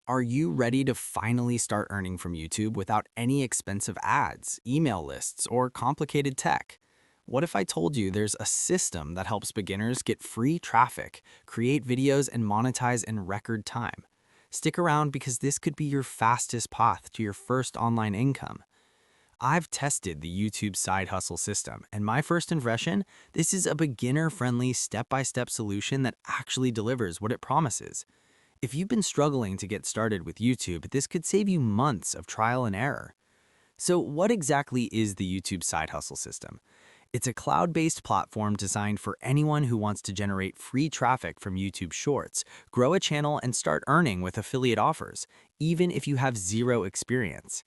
Are you ready to finally start earning from YouTube without any expensive ads, email lists, or complicated tech? What if I told you there's a system that helps beginners get free traffic, create videos, and monetize in record time? Stick around because this could be your fastest path to your first online income. I've tested the YouTube side hustle system, and my first impression, this is a beginner-friendly step-by-step solution that actually delivers what it promises. If you've been struggling to get started with YouTube, this could save you months of trial and error. So what exactly is the YouTube side hustle system? It's a cloud-based platform designed for anyone who wants to generate free traffic from YouTube Shorts, grow a channel, and start earning with affiliate offers, even if you have zero experience.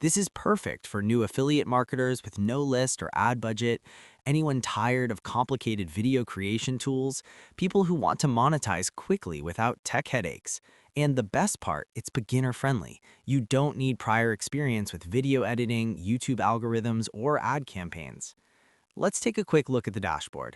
This is perfect for new affiliate marketers with no list or ad budget, anyone tired of complicated video creation tools, people who want to monetize quickly without tech headaches. And the best part, it's beginner friendly. You don't need prior experience with video editing, YouTube algorithms, or ad campaigns. Let's take a quick look at the dashboard.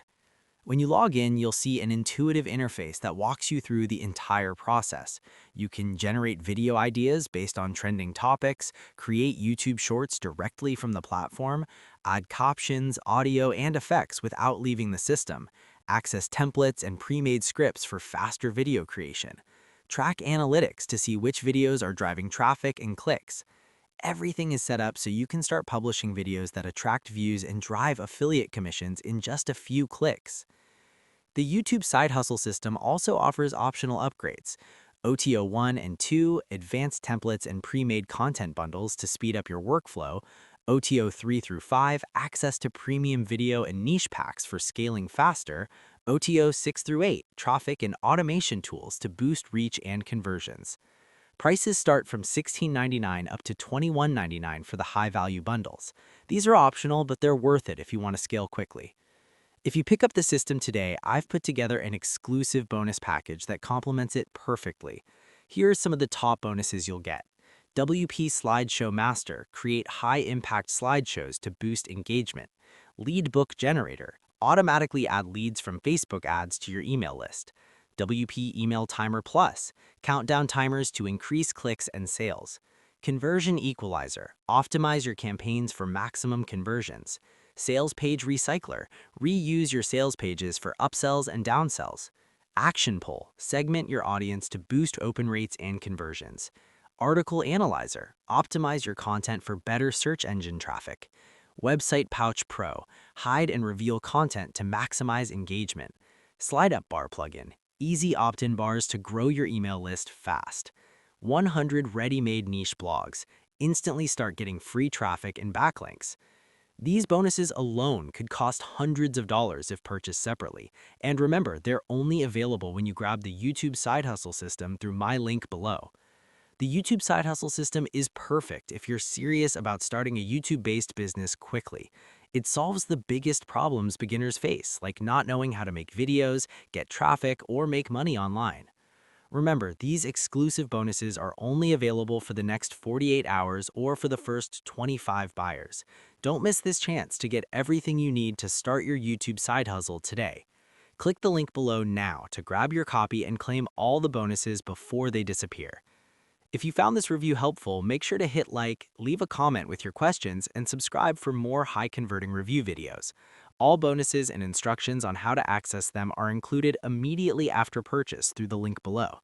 When you log in, you'll see an intuitive interface that walks you through the entire process. You can generate video ideas based on trending topics, create YouTube Shorts directly from the platform, add captions, audio, and effects without leaving the system, access templates and pre-made scripts for faster video creation, track analytics to see which videos are driving traffic and clicks. Everything is set up so you can start publishing videos that attract views and drive affiliate commissions in just a few clicks. The YouTube side hustle system also offers optional upgrades: OTO 1 and 2, advanced templates and pre-made content bundles to speed up your workflow; OTO 3 through 5, access to premium video and niche packs for scaling faster; OTO 6 through 8, traffic and automation tools to boost reach and conversions. Prices start from $16.99 up to $21.99 for the high-value bundles. These are optional, but they're worth it if you want to scale quickly. If you pick up the system today, I've put together an exclusive bonus package that complements it perfectly. Here are some of the top bonuses you'll get. WP Slideshow Master, create high-impact slideshows to boost engagement. Lead Book Generator, automatically add leads from Facebook ads to your email list. WP Email Timer Plus, countdown timers to increase clicks and sales. Conversion Equalizer, optimize your campaigns for maximum conversions. Sales Page Recycler, reuse your sales pages for upsells and downsells. Action Poll, segment your audience to boost open rates and conversions. Article Analyzer, optimize your content for better search engine traffic. Website Pouch Pro, hide and reveal content to maximize engagement. Slide Up Bar plugin, easy opt-in bars to grow your email list fast. 100 ready-made niche blogs, instantly start getting free traffic and backlinks. These bonuses alone could cost hundreds of dollars if purchased separately. And remember, they're only available when you grab the YouTube Side Hustle system through my link below. The YouTube Side Hustle system is perfect if you're serious about starting a YouTube-based business quickly. It solves the biggest problems beginners face, like not knowing how to make videos, get traffic, or make money online. Remember, these exclusive bonuses are only available for the next 48 hours or for the first 25 buyers. Don't miss this chance to get everything you need to start your YouTube side hustle today. Click the link below now to grab your copy and claim all the bonuses before they disappear. If you found this review helpful, make sure to hit like, leave a comment with your questions, and subscribe for more high-converting review videos. All bonuses and instructions on how to access them are included immediately after purchase through the link below.